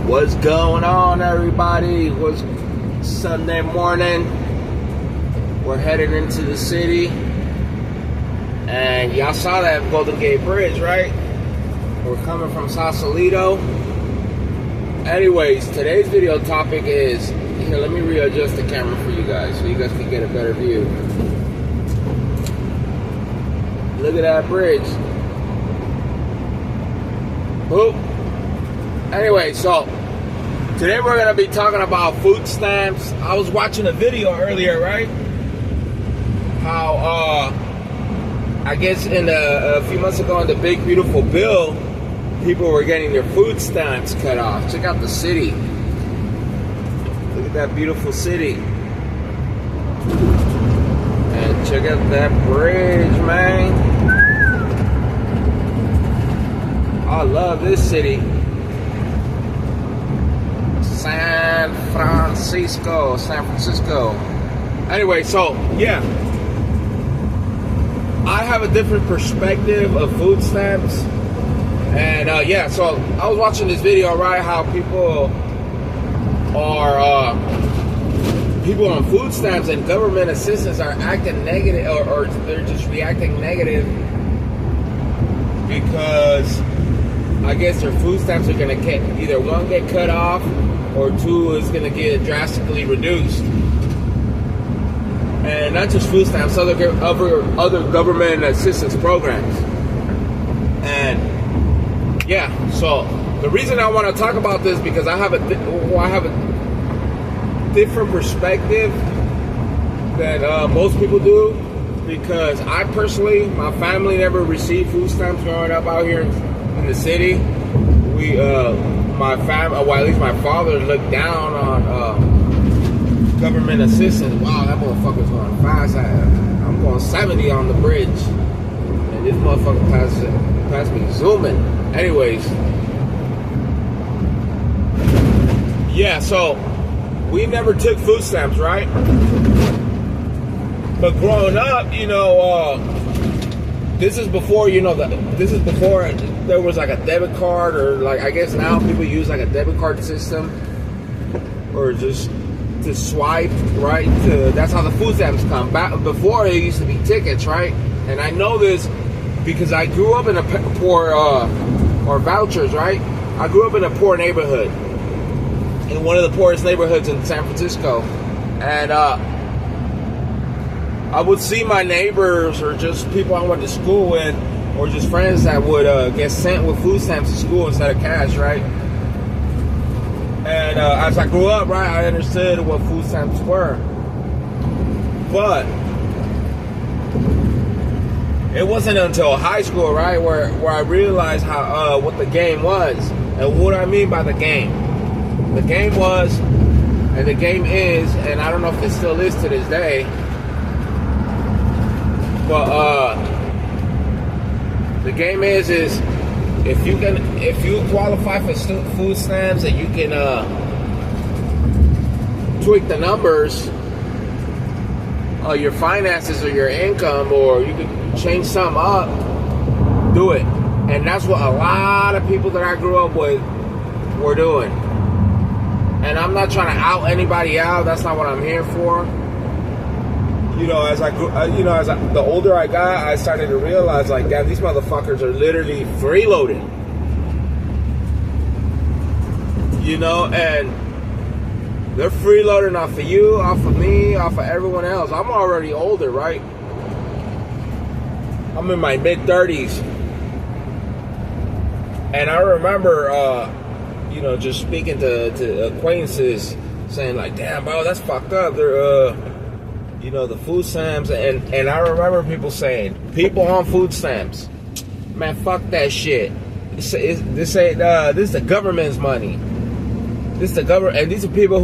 What's going on, everybody? What's Sunday morning? We're headed into the city, and y'all saw that Golden Gate Bridge, right? We're coming from Sausalito. Anyways, today's video topic is, here, let me readjust the camera for you guys so you guys can get a better view. Look at that bridge. Boop. Anyway, so today we're going to be talking about food stamps. I was watching a video earlier, right? How, I guess a few months ago in the Big Beautiful Bill, people were getting their food stamps cut off. Check out the city. Look at that beautiful city. And check out that bridge, man. I love this city. San Francisco. Anyway, so yeah, I have a different perspective of food stamps, and yeah, so I was watching this video, right? How people on food stamps and government assistance are acting negative, or they're just reacting negative because I guess their food stamps are gonna get either one, get cut off, or two, is gonna get drastically reduced. And not just food stamps, other government assistance programs. And yeah, so the reason I want to talk about this because I have a different perspective than most people do. Because I personally, my family never received food stamps growing up out here in the city. We, my family, well, at least my father, looked down on government assistance. Wow, that motherfucker's going fast. I'm going 70 on the bridge, and this motherfucker passed me zooming. Anyways, yeah. So we never took food stamps, right? But growing up, you know, this is before, you know, this is before there was like a debit card, or like, I guess now people use like a debit card system, or just to swipe, right? That's how the food stamps come. Back before, it used to be tickets, right? And I know this because I grew up in a poor, or vouchers, right? I grew up in a poor neighborhood, in one of the poorest neighborhoods in San Francisco, and I would see my neighbors or just people I went to school with, or just friends that would get sent with food stamps to school instead of cash, right? And as I grew up, right, I understood what food stamps were. But it wasn't until high school, right, where I realized how what the game was. And what I mean by the game. The game was, and the game is, and I don't know if it still is to this day, but the game is if you qualify for food stamps and you can tweak the numbers, your finances or your income, or you can change something up, do it. And that's what a lot of people that I grew up with were doing. And I'm not trying to out anybody out. That's not what I'm here for. You know, as I grew, the older I got, I started to realize, like, damn, these motherfuckers are literally freeloading. You know, and they're freeloading off of you, off of me, off of everyone else. I'm already older, right? I'm in my mid-30s. And I remember, you know, just speaking to acquaintances, saying, like, damn, bro, that's fucked up. They're, you know, the food stamps, and I remember people saying, people on food stamps, man, fuck that shit. This is the government's money. This is the government, and these are people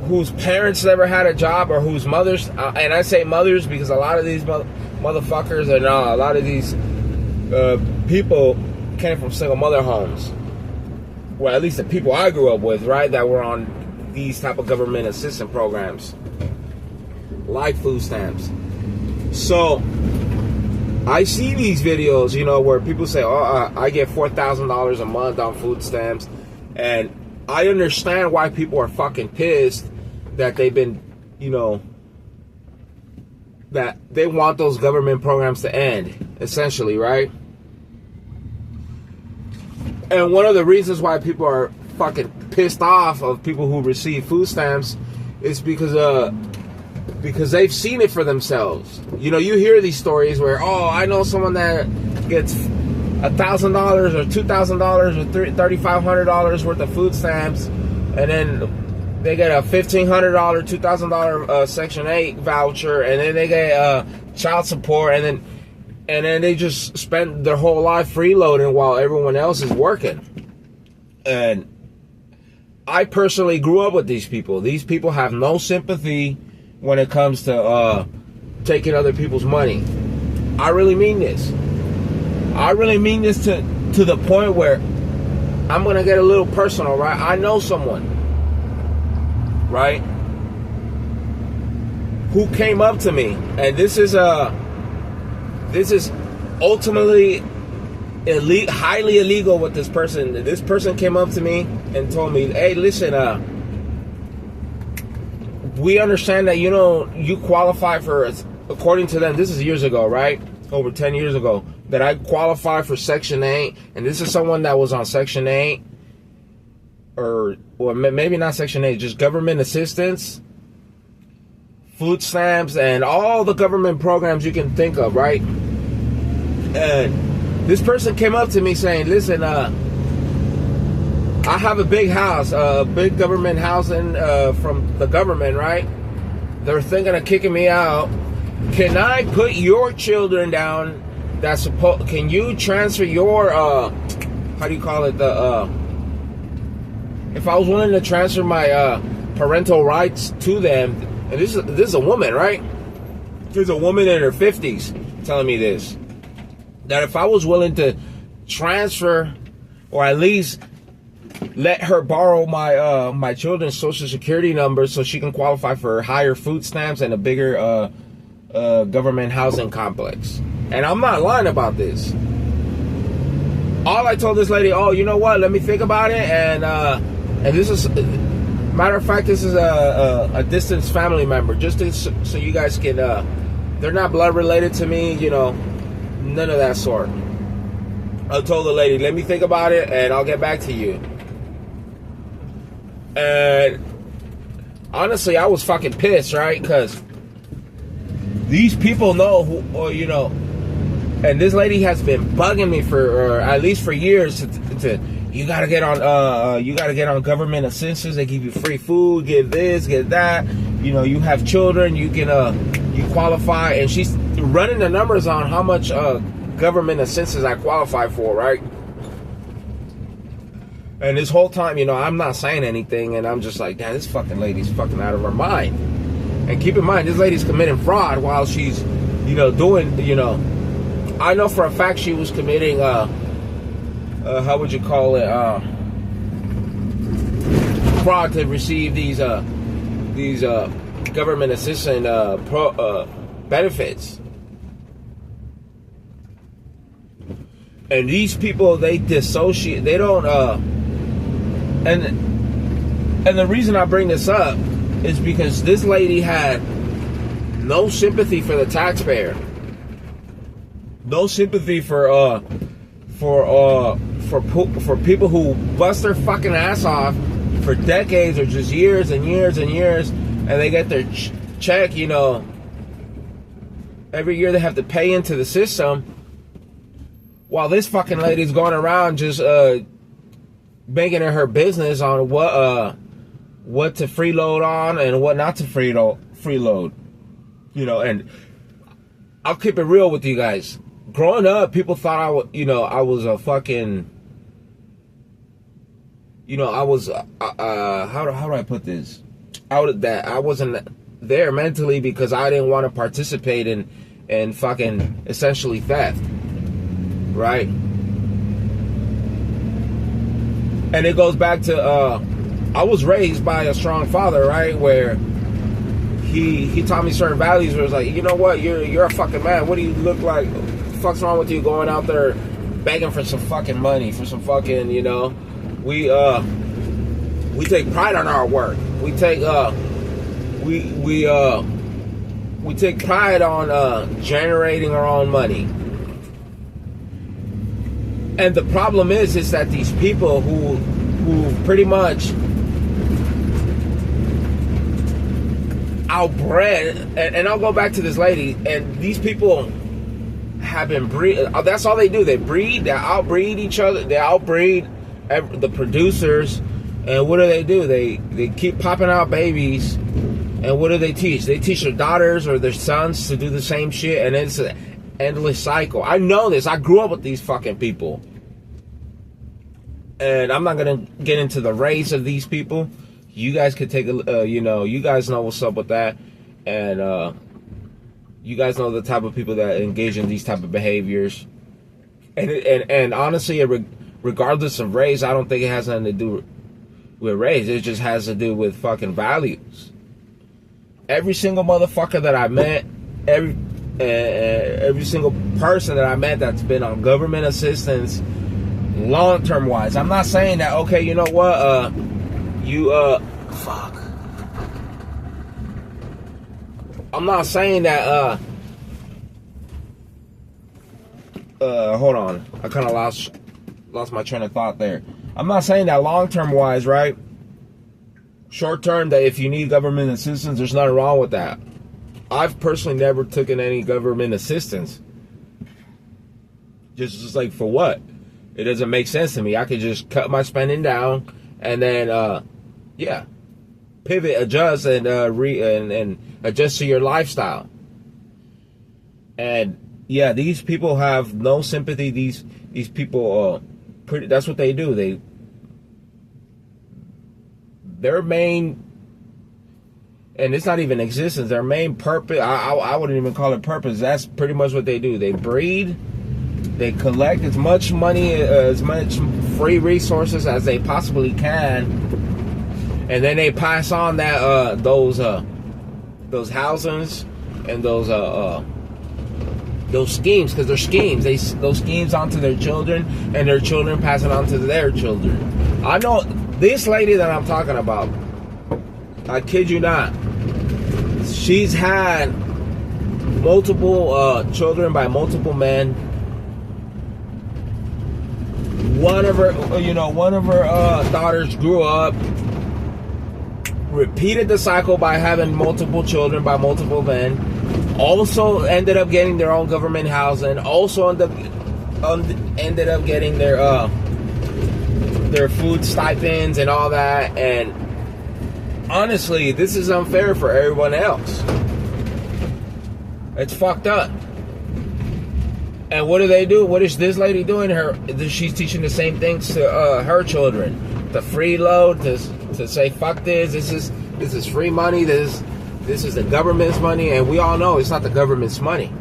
whose parents never had a job, or whose mothers, and I say mothers because a lot of these motherfuckers, and a lot of these people came from single mother homes. Well, at least the people I grew up with, right, that were on these type of government assistance programs, like food stamps. So I see these videos, you know, where people say, oh, I get $4,000 a month on food stamps. And I understand why people are fucking pissed that they've been, that they want those government programs to end, essentially, right? And one of the reasons why people are fucking pissed off of people who receive food stamps is because they've seen it for themselves. You hear these stories where, oh, I know someone that gets $1,000 or $2,000 or $3,500 worth of food stamps, and then they get a $1,500, $2,000 Section 8 voucher, and then they get child support, and then they just spend their whole life freeloading while everyone else is working. And I personally grew up with these people. These people have no sympathy when it comes to taking other people's money. I really mean this. I really mean this to the point where I'm going to get a little personal, right? I know someone, right, who came up to me, and this is ultimately highly illegal with this person. This person came up to me and told me, hey, listen, we understand that you qualify for, according to them, this is years ago, right? Over 10 years ago, that I qualify for Section 8, and this is someone that was on Section 8, or maybe not Section 8, just government assistance, food stamps, and all the government programs you can think of, right? And this person came up to me saying, listen, I have a big house, a big government housing from the government, right? They're thinking of kicking me out. Can I put your children down? Can you transfer your how do you call it, if I was willing to transfer my parental rights to them, and this is a woman, right? There's a woman in her 50s telling me this, that if I was willing to transfer, or at least let her borrow my my children's social security number so she can qualify for higher food stamps and a bigger government housing complex. And I'm not lying about this. All I told this lady, oh, you know what? Let me think about it. And this is, matter of fact, this is a distant family member, just so you guys can. They're not blood related to me, none of that sort. I told the lady, let me think about it, and I'll get back to you. And honestly, I was fucking pissed, right? Because these people know who, or and this lady has been bugging me for, or at least for years, to you gotta get on government assistance. They give you free food, get this, get that. You have children, you can you qualify, and she's running the numbers on how much government assistance I qualify for, right? And this whole time, I'm not saying anything, and I'm just like, damn, this fucking lady's fucking out of her mind. And keep in mind, this lady's committing fraud while she's, doing, I know for a fact she was committing, how would you call it, fraud to receive these government assistance benefits. And these people, they dissociate. They don't. And the reason I bring this up is because this lady had no sympathy for the taxpayer, no sympathy for people who bust their fucking ass off for decades or just years and years and years, and they get their check. Every year they have to pay into the system, while this fucking lady's going around just making it her business on what to freeload on and what not to freeload. And I'll keep it real with you guys. Growing up, people thought I was a fucking, I was, how do I put this? I wasn't there mentally because I didn't want to participate in fucking essentially theft. Right? And it goes back to, I was raised by a strong father, right? Where he taught me certain values where it's like, you know what? You're a fucking man. What do you look like? What the fuck's wrong with you going out there begging for some fucking money, for some fucking, We take pride on our work. We take pride on generating our own money. And the problem is that these people who pretty much outbred, and I'll go back to this lady, and these people have been that's all they do. They breed, they outbreed each other, they outbreed the producers, and what do? They keep popping out babies, and what do they teach? They teach their daughters or their sons to do the same shit, and it's an endless cycle. I know this. I grew up with these fucking people. And I'm not going to get into the race of these people. You guys could take a, you guys know what's up with that. And you guys know the type of people that engage in these type of behaviors. And honestly, regardless of race, I don't think it has nothing to do with race. It just has to do with fucking values. Every single motherfucker that I met, every single person that I met that's been on government assistance, long-term wise, I'm not saying that, okay, you know what, fuck. I'm not saying that, hold on. I kind of lost my train of thought there. I'm not saying that long-term wise, right? Short-term, that if you need government assistance, there's nothing wrong with that. I've personally never taken any government assistance. Just like, for what? It doesn't make sense to me. I could just cut my spending down and then, pivot, adjust, and and adjust to your lifestyle. And yeah, these people have no sympathy. These people, that's what they do. Their main, and it's not even existence, their main purpose, I wouldn't even call it purpose. That's pretty much what they do. They breed. They collect as much money, as much free resources as they possibly can, and then they pass on that those housings and those schemes, because they're schemes. Those schemes onto their children, and their children pass it on to their children. I know this lady that I'm talking about. I kid you not. She's had multiple children by multiple men. One of her daughters grew up, repeated the cycle by having multiple children by multiple men. Also ended up getting their own government housing. Also ended up getting their food stipends and all that. And honestly, this is unfair for everyone else. It's fucked up. And what do they do? What is this lady doing? She's teaching the same things to her children. To freeload, to say fuck this. This is free money. This is the government's money, and we all know it's not the government's money.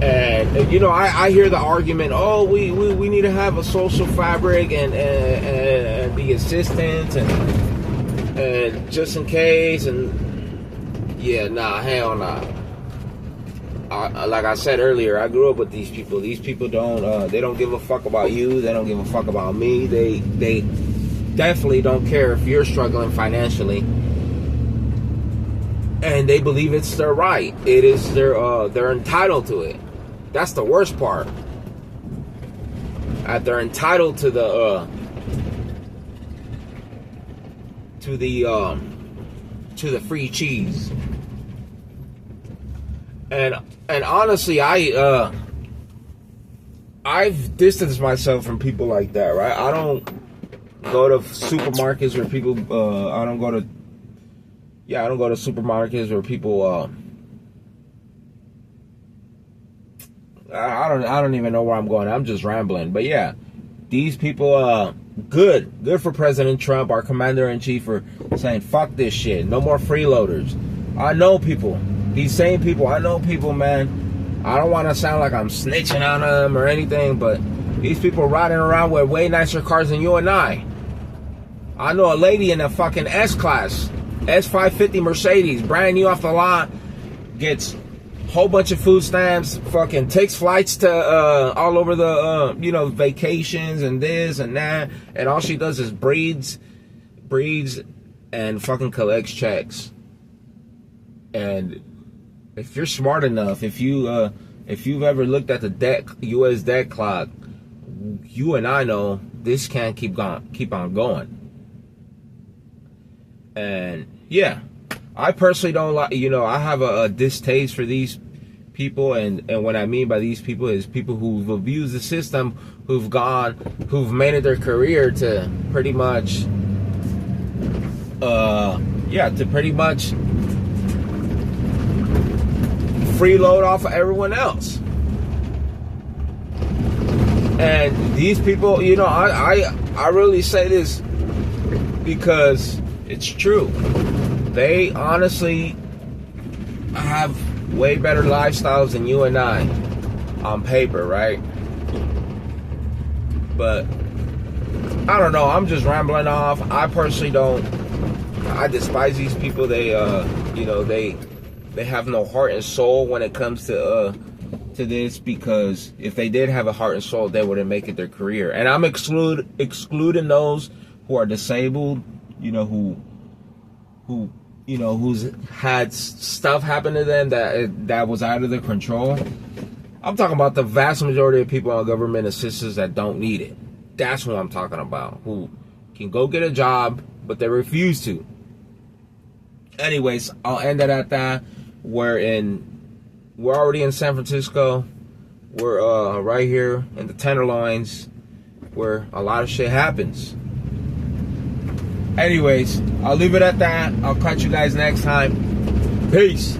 And I hear the argument, oh, we need to have a social fabric and the assistance and just in case, and yeah, nah, hell nah. Like I said earlier, I grew up with these people. These people they don't give a fuck about you. They don't give a fuck about me. They definitely don't care if you're struggling financially. And they believe it's their right. It is they're entitled to it. That's the worst part. They're entitled to the free cheese. And honestly, I've distanced myself from people like that, right? I don't go to supermarkets where people. I don't go to supermarkets where people. I don't even know where I'm going. I'm just rambling. But yeah, these people. Good for President Trump, our commander-in-chief, for saying fuck this shit. No more freeloaders. I know people. These same people, I know people, man. I don't want to sound like I'm snitching on them or anything, but these people riding around with way nicer cars than you and I. I know a lady in a fucking S-Class, S550 Mercedes, brand new off the lot, gets whole bunch of food stamps, fucking takes flights to all over the vacations and this and that, and all she does is breeds and fucking collects checks. And if you're smart enough, if you've ever looked at the U.S. debt clock, you and I know this can't keep on going. And yeah, I personally don't like, I have a distaste for these people, and what I mean by these people is people who've abused the system, who've made it their career to pretty much freeload off of everyone else. And these people, I really say this because it's true. They honestly have way better lifestyles than you and I on paper, right? But I don't know, I'm just rambling off. I personally don't. I despise these people. They have no heart and soul when it comes to this, because if they did have a heart and soul, they wouldn't make it their career. And I'm excluding those who are disabled, who's had stuff happen to them that was out of their control. I'm talking about the vast majority of people on government assistance that don't need it. That's what I'm talking about. Who can go get a job, but they refuse to. Anyways, I'll end it at that. We're already in San Francisco. We're right here in the Tenderloins, where a lot of shit happens. Anyways, I'll leave it at that. I'll catch you guys next time. Peace.